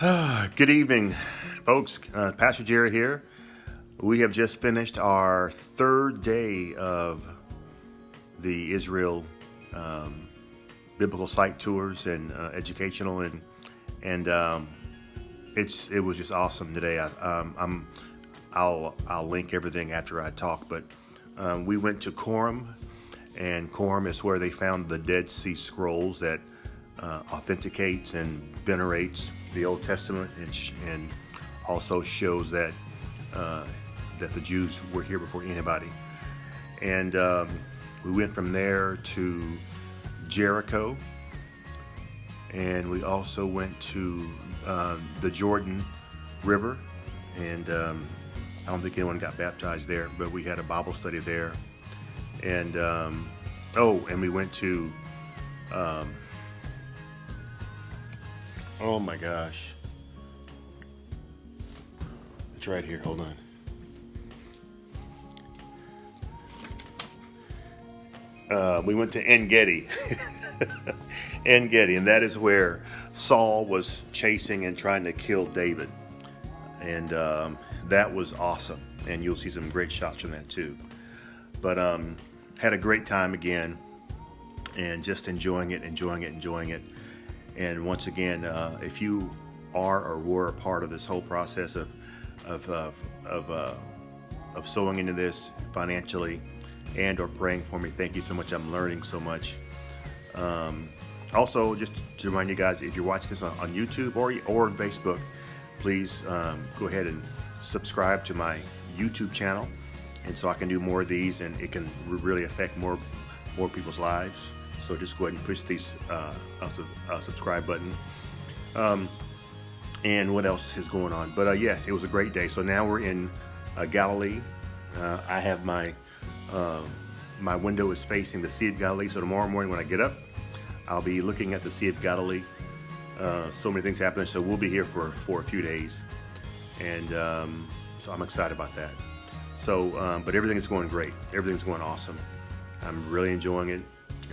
Good evening, folks. Pastor Jerry here. We have just finished our third day of the Israel biblical site tours and educational, and it was just awesome today. I'll link everything after I talk, but we went to Qumran, and Qumran is where they found the Dead Sea Scrolls that authenticates and venerates the Old Testament, and also shows that that the Jews were here before anybody. And we went from there to Jericho, and we also went to the Jordan River, and I don't think anyone got baptized there, but we had a Bible study there. And and we went to oh my gosh, it's right here, hold on. We went to En Gedi. En Gedi, and that is where Saul was chasing and trying to kill David. And that was awesome. And you'll see some great shots from that too. But had a great time again, and just enjoying it. And once again, if you are or were a part of this whole process of sowing into this financially and or praying for me, thank you so much. I'm learning so much. Also, just to remind you guys, if you're watching this on YouTube or on Facebook, please go ahead and subscribe to my YouTube channel, and so I can do more of these, and it can really affect more people's lives. So just go ahead and push these subscribe button. And what else is going on? But yes, it was a great day. So now we're in Galilee. I have my window is facing the Sea of Galilee. So tomorrow morning when I get up, I'll be looking at the Sea of Galilee. So many things happening. So we'll be here for a few days, and so I'm excited about that. So, but everything is going great. Everything's going awesome. I'm really enjoying it.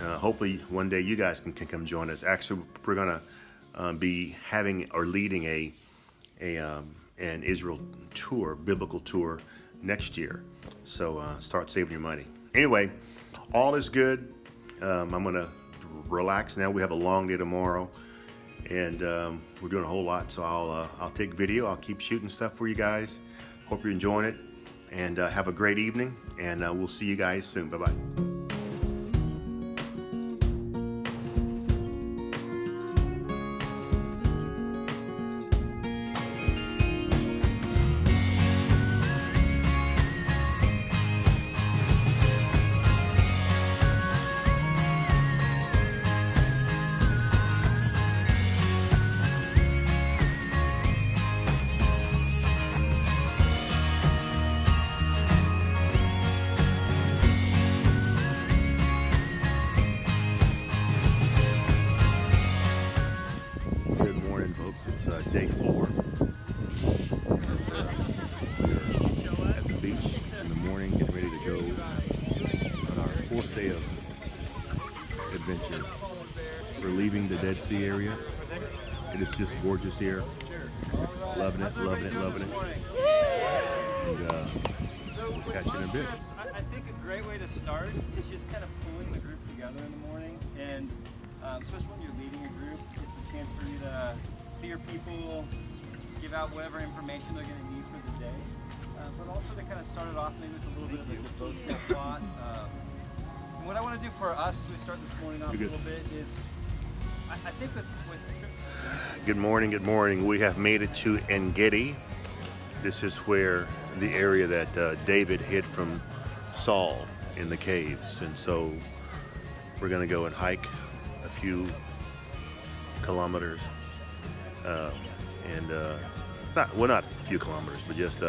Hopefully one day you guys can come join us. Actually, we're gonna be having or leading an Israel tour, biblical tour, next year. So start saving your money. Anyway, all is good. I'm gonna relax now. We have a long day tomorrow, and we're doing a whole lot. So I'll take video. I'll keep shooting stuff for you guys. Hope you're enjoying it, and have a great evening. And we'll see you guys soon. Bye bye. Good morning, folks. It's day 4. We're at the beach in the morning, getting ready to go on our 4th day of adventure. We're leaving the Dead Sea area. It is just gorgeous here. Loving it. And we'll catch you in a bit. I think a great way to start is just kind of pulling the group together in the morning, and especially when you're leading a group, it's a chance for you to see your people, give out whatever information they're going to need for the day, but also to kind of start it off maybe with a little bit of a devotional thought. And what I want to do for us as we start this morning off a little bit is, I think with Good morning. We have made it to En Gedi. This is where the area that David hid from Saul in the caves, and so we're going to go and hike a few kilometers, and not a few kilometers, but just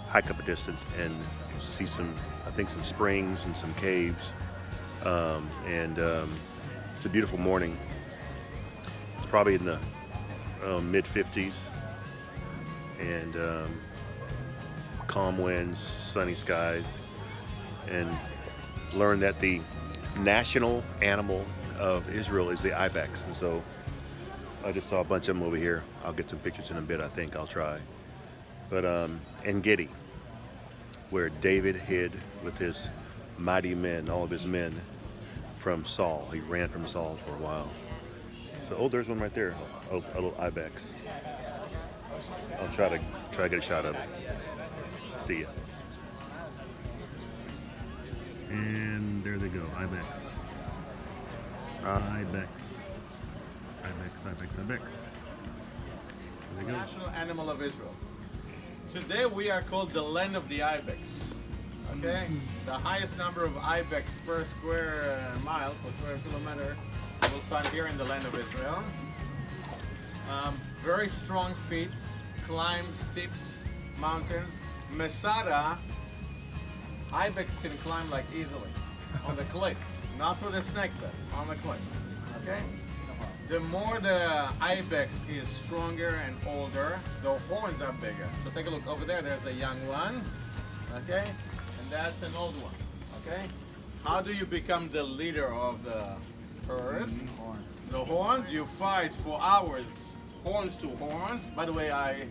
hike up a distance and see some springs and some caves, and it's a beautiful morning. It's probably in the mid 50s, and calm winds, sunny skies, and learn that the national animal of Israel is the ibex, and so I just saw a bunch of them over here. I'll get some pictures in a bit, I think. I'll try. But, En Gedi, where David hid with his mighty men, all of his men, from Saul. He ran from Saul for a while. So, oh, there's one right there. Oh, a little ibex. I'll try to get a shot of it. See ya. And there they go, ibex. Ibex. Ibex. There they go. National animal of Israel. Today we are called the land of the ibex. Okay? The highest number of ibex per square mile, per square kilometer, you will find here in the land of Israel. Very strong feet, climb steep mountains. Masada, ibex can climb like easily on the cliff, not through the snake pit, on the cliff. Okay? The more the ibex is stronger and older, the horns are bigger. So take a look over there, there's a young one, okay? And that's an old one, okay? How do you become the leader of the herd? The horns, you fight for hours, horns to horns. By the way, I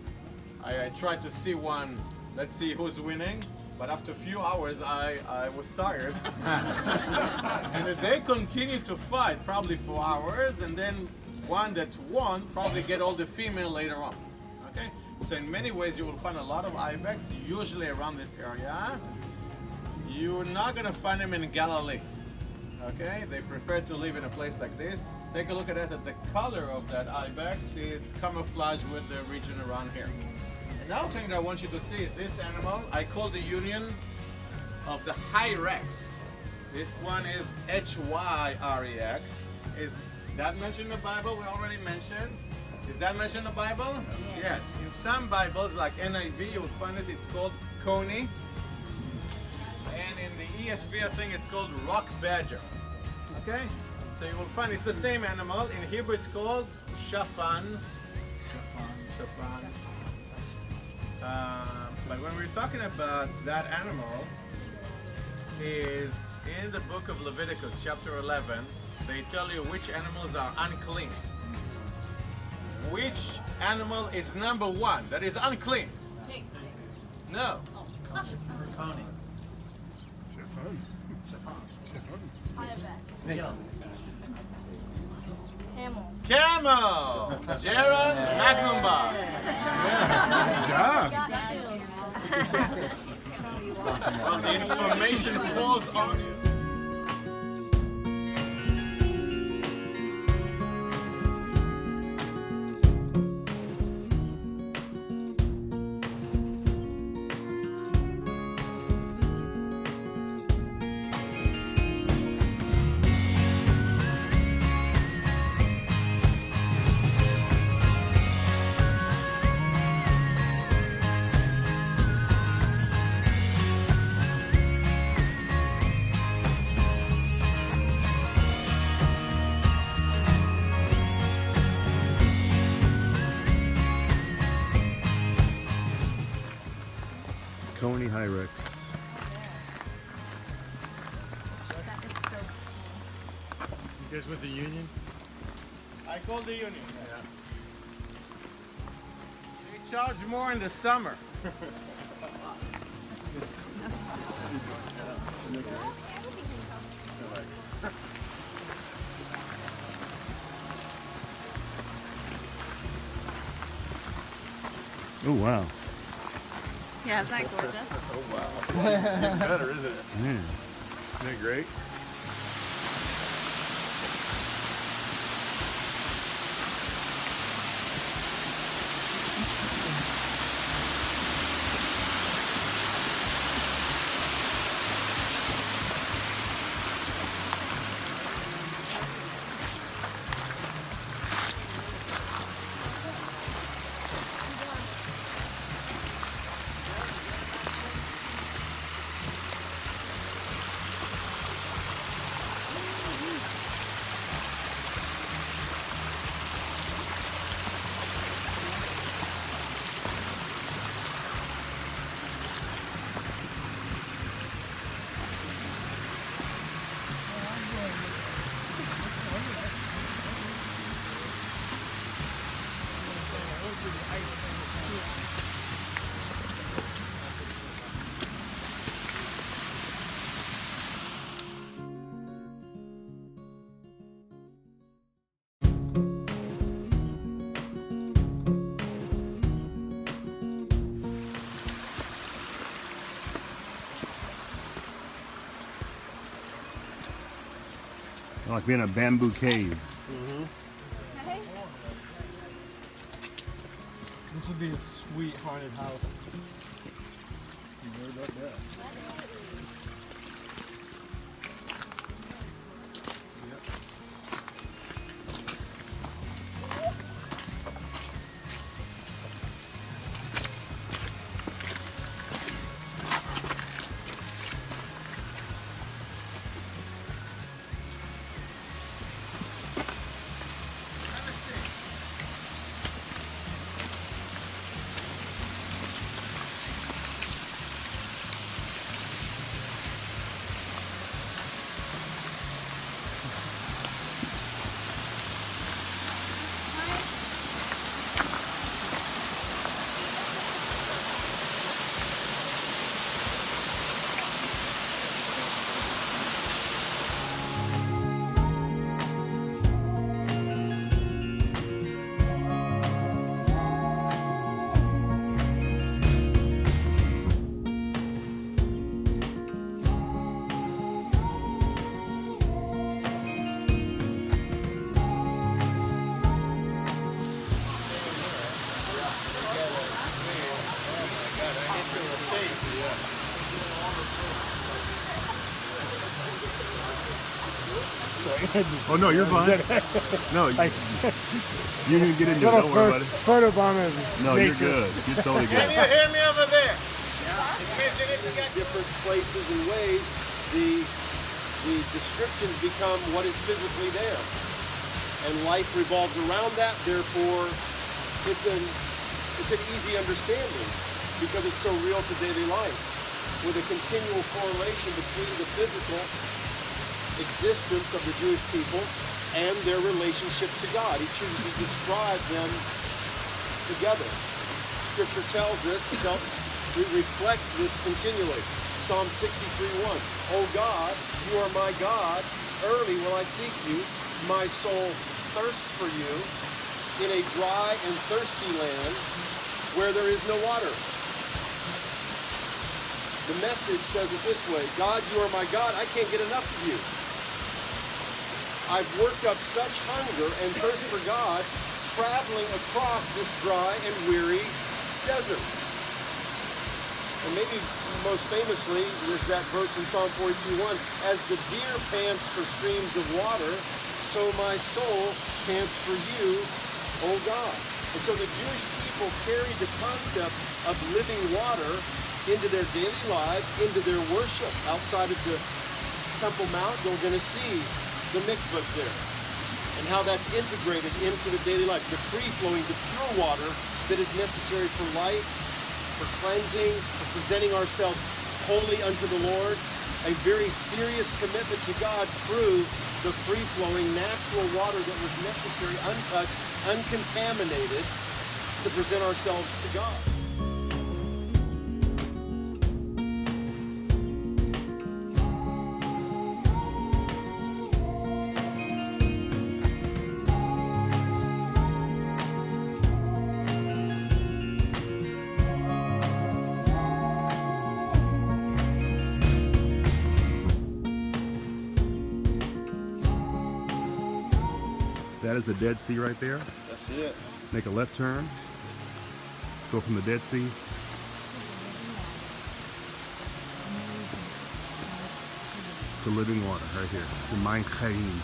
tried to see one, let's see who's winning. But after a few hours, I was tired. And they continued to fight probably for hours, and then one that won probably get all the female later on. Okay? So in many ways, you will find a lot of ibex, usually around this area. You're not gonna find them in Galilee. Okay? They prefer to live in a place like this. Take a look at that. The color of that ibex is camouflage with the region around here. Another thing that I want you to see is this animal. I call the union of the Hyrex. This one is Hyrex. Is that mentioned in the Bible? We already mentioned. Is that mentioned in the Bible? Yes. In some Bibles, like NIV, you will find it. It's called coney. And in the ESV, I think it's called rock badger. Okay? So you will find it's the same animal. In Hebrew, it's called shafan. Shafan. But when we're talking about that animal, is in the book of Leviticus, chapter 11, they tell you which animals are unclean. Which animal is number one that is unclean? Pig. No. Coney. Camel. Camel. Jaron Magnumbar. Well, the information falls on you. Coney Hyrex. That is so cool. You guys with the union? I call the union. They charge more in the summer. Oh, wow. Yeah, isn't that gorgeous? Even better, isn't it? Man. Isn't it great? Like being in a bamboo cave. Hey. This would be a sweet haunted house. Oh no, you're fine. No, you didn't get into it. Don't worry about it. Photobomb No, you're good. You're totally Can good. you hear me over there? Different places and ways, the descriptions become what is physically there, and life revolves around that. Therefore, it's an easy understanding because it's so real to daily life, with a continual correlation between the physical existence of the Jewish people and their relationship to God. He chooses to describe them together. Scripture tells us, it reflects this continually. Psalm 63:1. O God, you are my God. Early will I seek you. My soul thirsts for you in a dry and thirsty land where there is no water. The Message says it this way: God, you are my God. I can't get enough of you. I've worked up such hunger and thirst for God, traveling across this dry and weary desert. And maybe most famously, there's that verse in Psalm 42:1, as the deer pants for streams of water, so my soul pants for you, O God. And so the Jewish people carried the concept of living water into their daily lives, into their worship. Outside of the Temple Mount, you're going to see the mikvahs there, and how that's integrated into the daily life, the free-flowing, the pure water that is necessary for life, for cleansing, for presenting ourselves holy unto the Lord. A very serious commitment to God through the free-flowing natural water that was necessary, untouched, uncontaminated, to present ourselves to God. That is the Dead Sea right there. That's it. Make a left turn. Go from the Dead Sea. To living water right here. The Mein Chaim.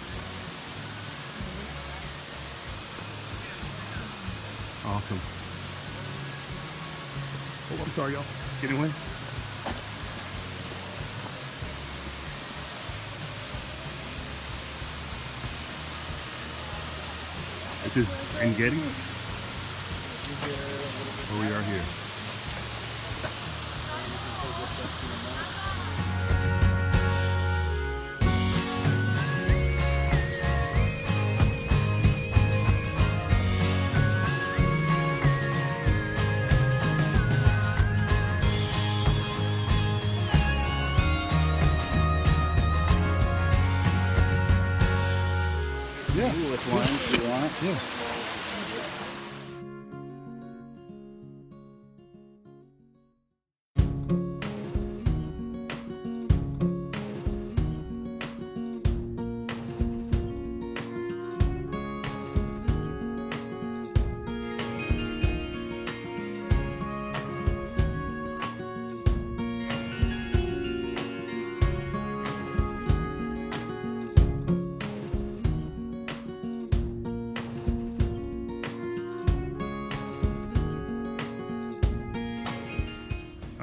Awesome. Oh, I'm sorry, y'all. Getting away. This is En-Gedi, where we are here.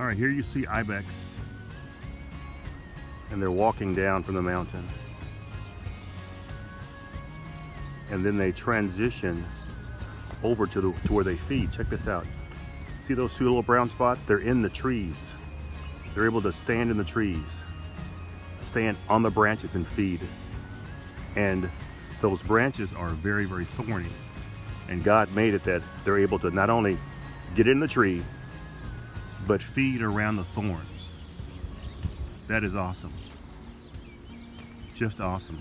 All right, here you see ibex, and they're walking down from the mountain. And then they transition over to where they feed. Check this out. See those two little brown spots? They're in the trees. They're able to stand in the trees, stand on the branches and feed. And those branches are very, very thorny. And God made it that they're able to not only get in the tree, but feed around the thorns. That is awesome. Just awesome.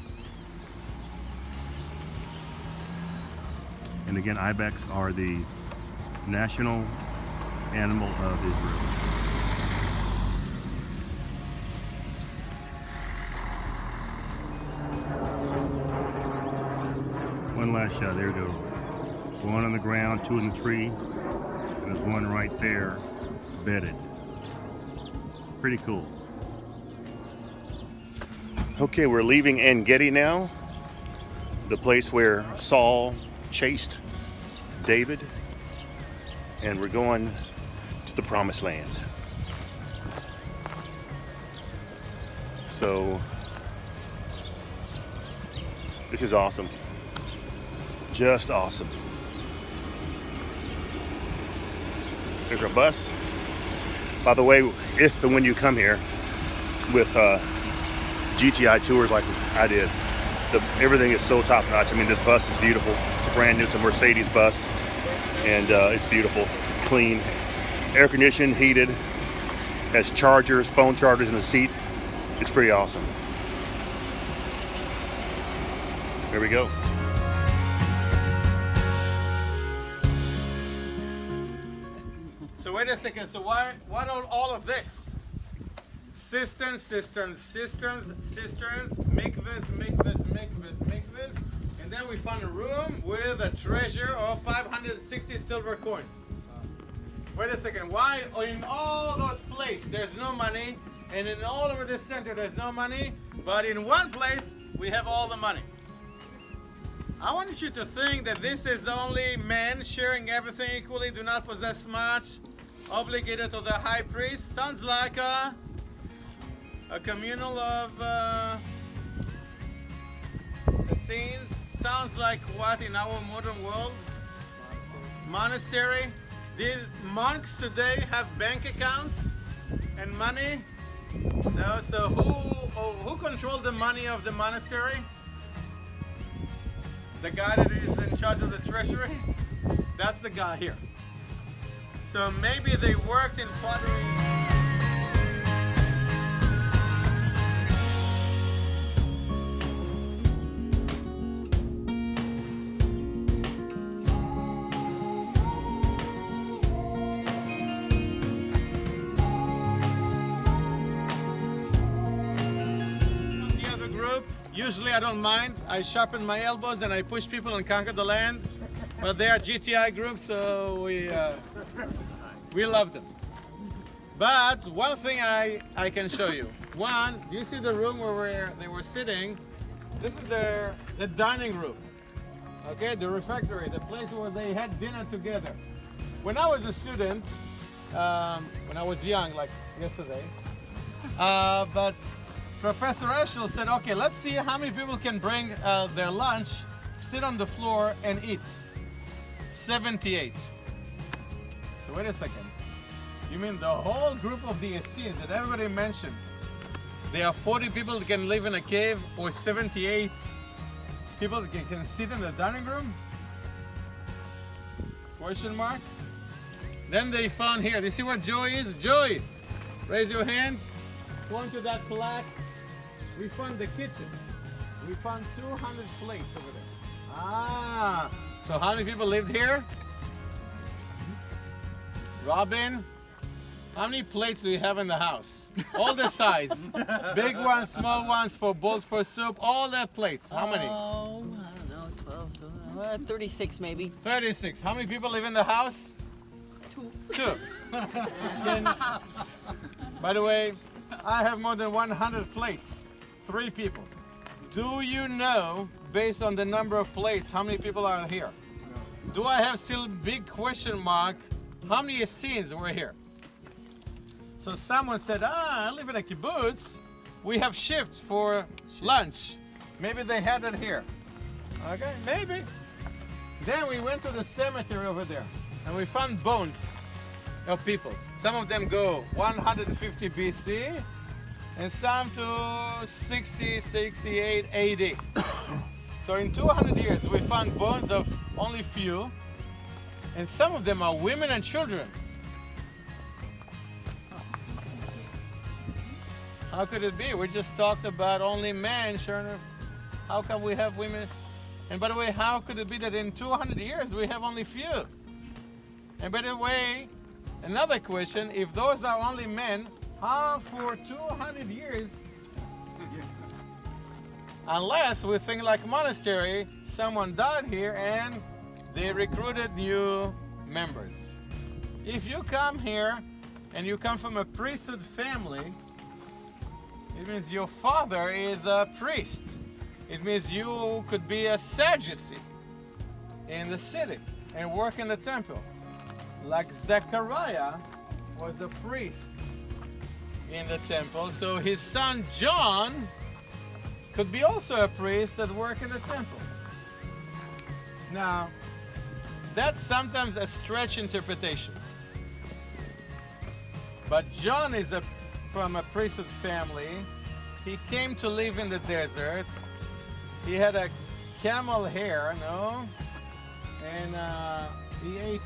And again, ibex are the national animal of Israel. One last shot, there you go. One on the ground, two in the tree, and there's one right there, bedded. Pretty cool. Okay, we're leaving En Gedi now, the place where Saul chased David, and we're going to the Promised Land. So this is awesome. Just awesome. There's our bus. By the way, if and when you come here with GTI tours like I did, everything is so top notch. I mean, this bus is beautiful. It's a brand new, it's a Mercedes bus, and it's beautiful, clean, air conditioned, heated, has chargers, phone chargers in the seat. It's pretty awesome. There we go. So wait a second, so why don't all of this? Cisterns, cisterns, cisterns, cisterns, mikvahs, mikvahs, mikvahs, mikvahs, and then we found a room with a treasure of 560 silver coins. Wait a second, why in all those places there's no money, and in all over this center there's no money, but in one place we have all the money? I want you to think that this is only men sharing everything equally, do not possess much, obligated to the high priest. Sounds like a communal of scenes. Sounds like what in our modern world? Monastery. Did monks today have bank accounts and money? No. So who controlled the money of the monastery? The guy that is in charge of the treasury? That's the guy here. So maybe they worked in pottery. The other group, usually I don't mind. I sharpen my elbows and I push people and conquer the land. But they are GTI groups, so we love them. But one thing I can show you. One, do you see the room where they were sitting? This is the dining room. Okay, the refectory, the place where they had dinner together. When I was a student, when I was young, like yesterday, but Professor Eschel said, okay, let's see how many people can bring their lunch, sit on the floor and eat. 78. So wait a second. You mean the whole group of the Essenes that everybody mentioned, there are 40 people that can live in a cave, or 78 people that can sit in the dining room? Question mark? Then they found here, do you see where Joey is? Joey, raise your hand. Point to that plaque. We found the kitchen. We found 200 plates over there. Ah, So how many people lived here? Robin, how many plates do you have in the house? All the size. Big ones, small ones, for bowls for soup, all the plates. How many? Oh, I don't know, 12, 36 maybe. 36. How many people live in the house? Two. Then, by the way, I have more than 100 plates. 3 people. Do you know, based on the number of plates, how many people are here? Do I have still big question mark? How many Essenes were here? So someone said, I live in a kibbutz. We have shifts for lunch. Maybe they had it here. Okay, maybe. Then we went to the cemetery over there and we found bones of people. Some of them go 150 BC and some to 60, 68, 80. So in 200 years we found bones of only few, and some of them are women and children. How could it be? We just talked about only men. How come we have women? And by the way, how could it be that in 200 years we have only few? And by the way, another question, if those are only men, how for 200 years? Unless we think like monastery, someone died here and they recruited new members. If you come here and you come from a priesthood family, it means your father is a priest. It means you could be a Sadducee in the city and work in the temple. Like Zechariah was a priest in the temple, so his son John could be also a priest that work in the temple. Now, that's sometimes a stretch interpretation. But John is from a priesthood family. He came to live in the desert. He had a camel hair, no? And he ate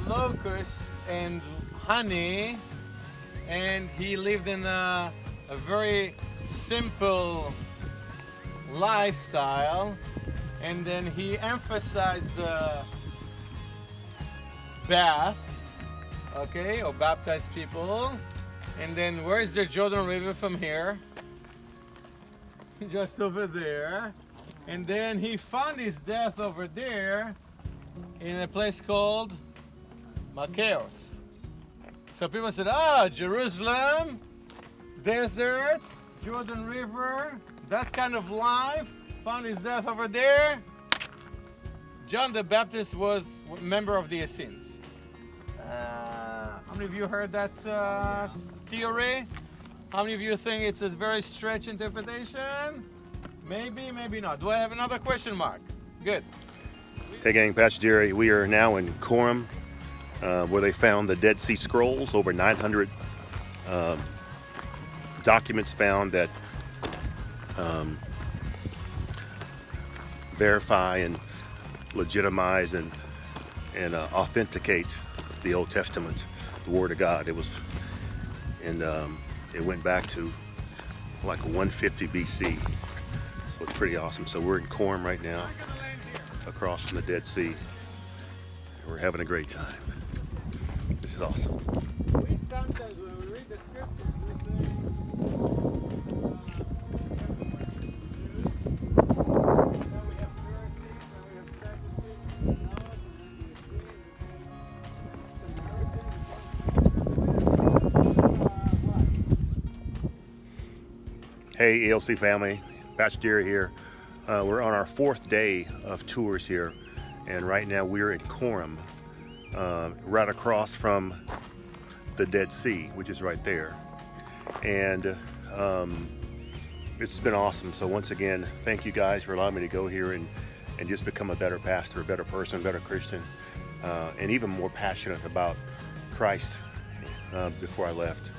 locusts and honey. And he lived in a very simple lifestyle. And then he emphasized the bath, okay, or baptized people. And then where's the Jordan River from here? Just over there. And then he found his death over there in a place called Maccaeus. So people said, Jerusalem, desert, Jordan River, that kind of life, found his death over there. John the Baptist was a member of the Essenes. How many of you heard that theory? How many of you think it's a very stretched interpretation? Maybe, maybe not. Do I have another question mark? Good. Hey gang, Pastor Jerry, we are now in Qumran, where they found the Dead Sea Scrolls, over 900 documents found that verify and legitimize and authenticate the Old Testament, the Word of God. It was, and it went back to like 150 BC, so it's pretty awesome. So we're in Qumran right now, across from the Dead Sea. We're having a great time. This is awesome. We sometimes, when we read the scriptures, we Hey ELC family, Pastor Jerry here. We're on our 4th day of tours here, and right now we're in Qumran, right across from the Dead Sea, which is right there. And it's been awesome. So once again, thank you guys for allowing me to go here and just become a better pastor, a better person, a better Christian, and even more passionate about Christ before I left.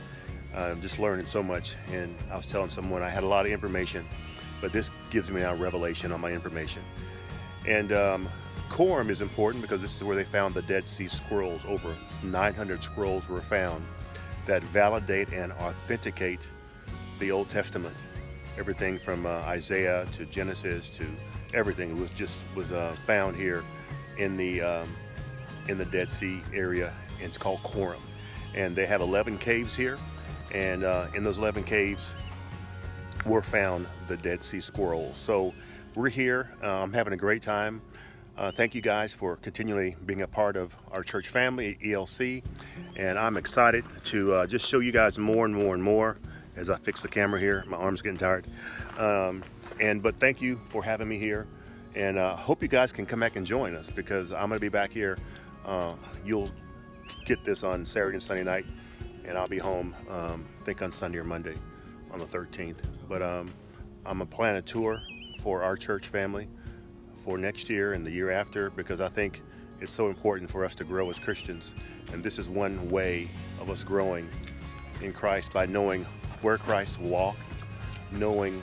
Just learning so much, and I was telling someone I had a lot of information, but this gives me a revelation on my information. And Qumran is important because this is where they found the Dead Sea Scrolls. Over 900 scrolls were found that validate and authenticate the Old Testament. Everything from Isaiah to Genesis to everything was found here in the Dead Sea area. And it's called Qumran, and they had 11 caves here, and in those 11 caves were found the Dead Sea Scrolls. So we're here. I'm having a great time. Thank you guys for continually being a part of our church family, ELC, and I'm excited to just show you guys more and more and more as I fix the camera here. My arm's getting tired. But thank you for having me here, and hope you guys can come back and join us, because I'm going to be back here. You'll get this on Saturday and Sunday night, and I'll be home, I think on Sunday or Monday on the 13th. But I'm going to plan a tour for our church family for next year and the year after, because I think it's so important for us to grow as Christians. And this is one way of us growing in Christ, by knowing where Christ walked, knowing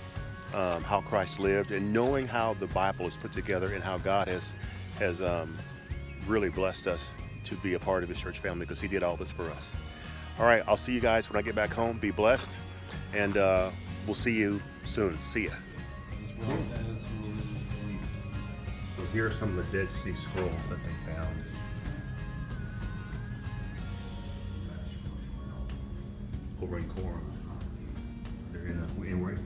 how Christ lived, and knowing how the Bible is put together, and how God has really blessed us to be a part of his church family, because he did all this for us. All right, I'll see you guys when I get back home. Be blessed, and we'll see you soon. See ya. So here are some of the Dead Sea Scrolls that they found. Over in Qumran.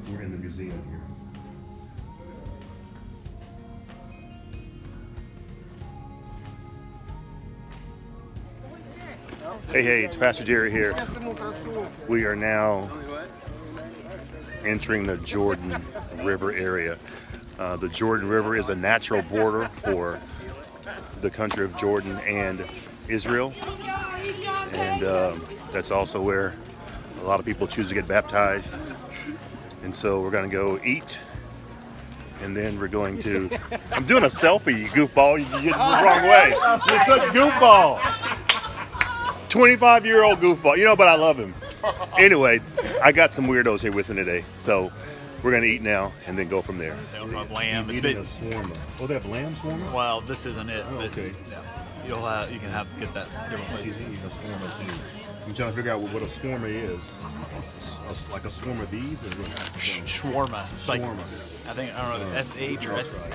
We're in the museum here. Hey, it's Pastor Jerry here. We are now entering the Jordan River area. The Jordan River is a natural border for the country of Jordan and Israel. And that's also where a lot of people choose to get baptized. And so we're going to go eat. And then we're going to... I'm doing a selfie, you goofball. You get it the wrong way. You're such a goofball. 25-year-old goofball. You know, but I love him. Anyway, I got some weirdos here with me today. So we're going to eat now and then go from there. They also have lamb. It's eating a shawarma. Oh, they have lamb shawarma? Well, this isn't it. Oh, okay. Yeah, you can get that different He's places. eating a shawarma too. I'm trying to figure out what a shawarma is. Like a swarm of bees? Or what? Shawarma. It's like, Shawarma. I think, I don't know, SH or S.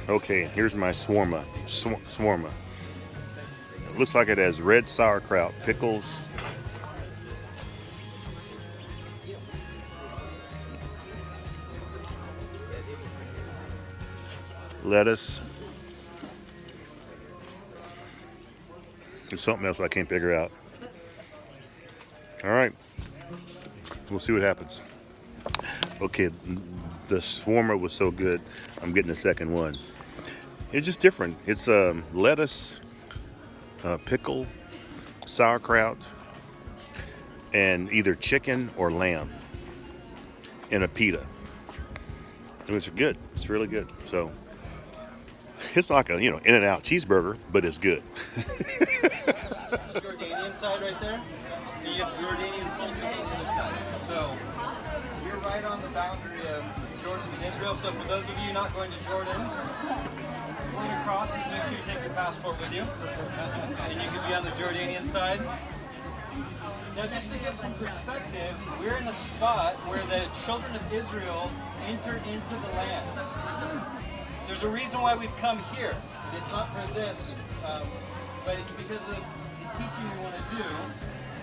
Okay, here's my shawarma. Shawarma. It looks like it has red sauerkraut, pickles, lettuce. There's something else I can't figure out. All right, we'll see what happens. Okay, the shawarma was so good, I'm getting a second one. It's just different. It's lettuce, pickle, sauerkraut, and either chicken or lamb in a pita. And it's good. It's really good. So it's like a, In-N-Out cheeseburger, but it's good. Jordanian side right there. And you have Jordanian salt on the other side. So you're right on the boundary of Jordan and Israel. So for those of you not going to Jordan, going across, just make sure you take your passport with you. And you can be on the Jordanian side. Now, just to give some perspective, we're in a spot where the children of Israel entered into the land. There's a reason why we've come here. It's not for this, but it's because of the teaching we want to do.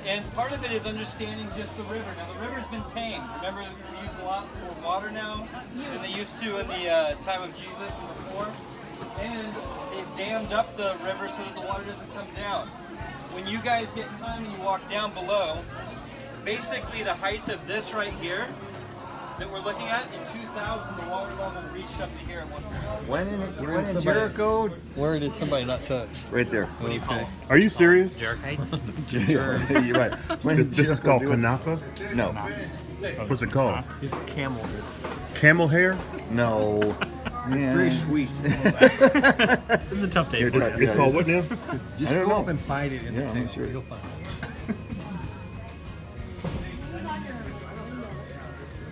And part of it is understanding just the river. Now, the river's been tamed. Remember, we use a lot more water now than they used to in the time of Jesus and before. And they've dammed up the river so that the water doesn't come down. When you guys get time and you walk down below, basically the height of this right here that we're looking at, in 2000, the water level reached up to here at one point. When in Jericho, Where did somebody not touch? right there. What do you call them? Are you serious? Jerichites? You're right. When in This is Jericho, called do it. kanafa? No, What's it called? It's camel. Camel hair? no. Yeah. Very sweet. It's a tough day. Here, for try it. it. It's called what now? Just I don't go know. up and fight it in Yeah, the I'm table. not sure. You'll find it.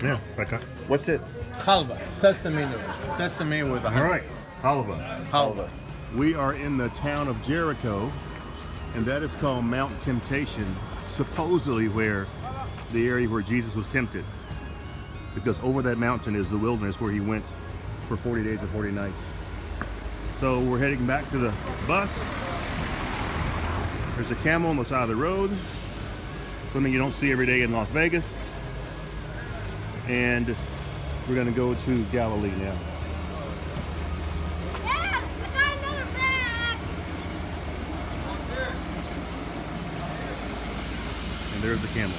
Yeah, okay. What's it? Halva. Sesame noodles. Sesame with a All right, halva. halva. We are in the town of Jericho, and that is called Mount Temptation, supposedly where the area where Jesus was tempted. Because over that mountain is the wilderness where he went for 40 days and 40 nights. So we're heading back to the bus. There's a camel on the side of the road, something you don't see every day in Las Vegas. And we're gonna go to Galilee now. Yeah, I got another bag. And there's the camel.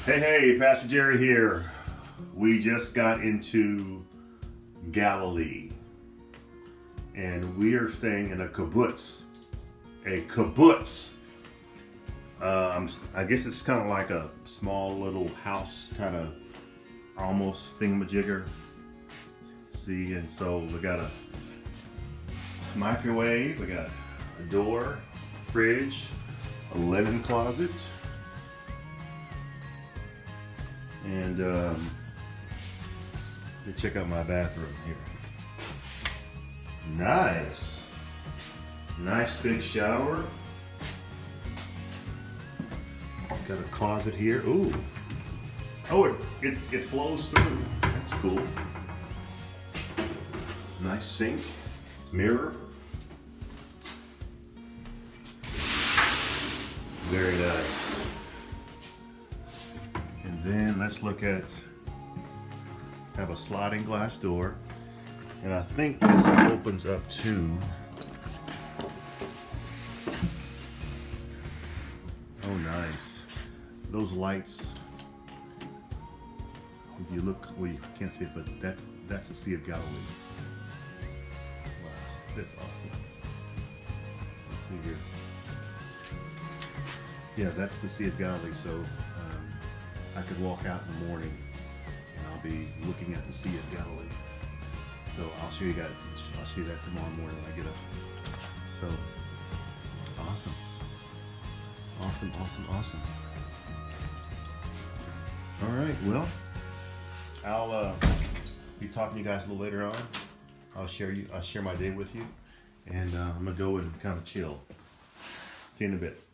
Hey, Pastor Jerry here. We just got into Galilee. And we are staying in a kibbutz. A kibbutz. I guess it's kind of like a small little house, kind of almost thingamajigger. See, and so we got a microwave, we got a door, fridge, a linen closet, and let me check out my bathroom here. Nice. Nice big shower. Got a closet here. Ooh. Oh, it flows through. That's cool. Nice sink. Mirror. Very nice. And then let's look at, have a sliding glass door. And I think this opens up to, oh nice. Those lights, if you look, well you can't see it, but that's the Sea of Galilee. Wow, that's awesome. Let's see here. Yeah, that's the Sea of Galilee, so I could walk out in the morning and I'll be looking at the Sea of Galilee. So I'll show you guys, I'll show you that tomorrow morning when I get up. So, awesome. Awesome, awesome, awesome. All right, well, I'll be talking to you guys a little later on. I'll share my day with you, and I'm gonna go and kind of chill. See you in a bit.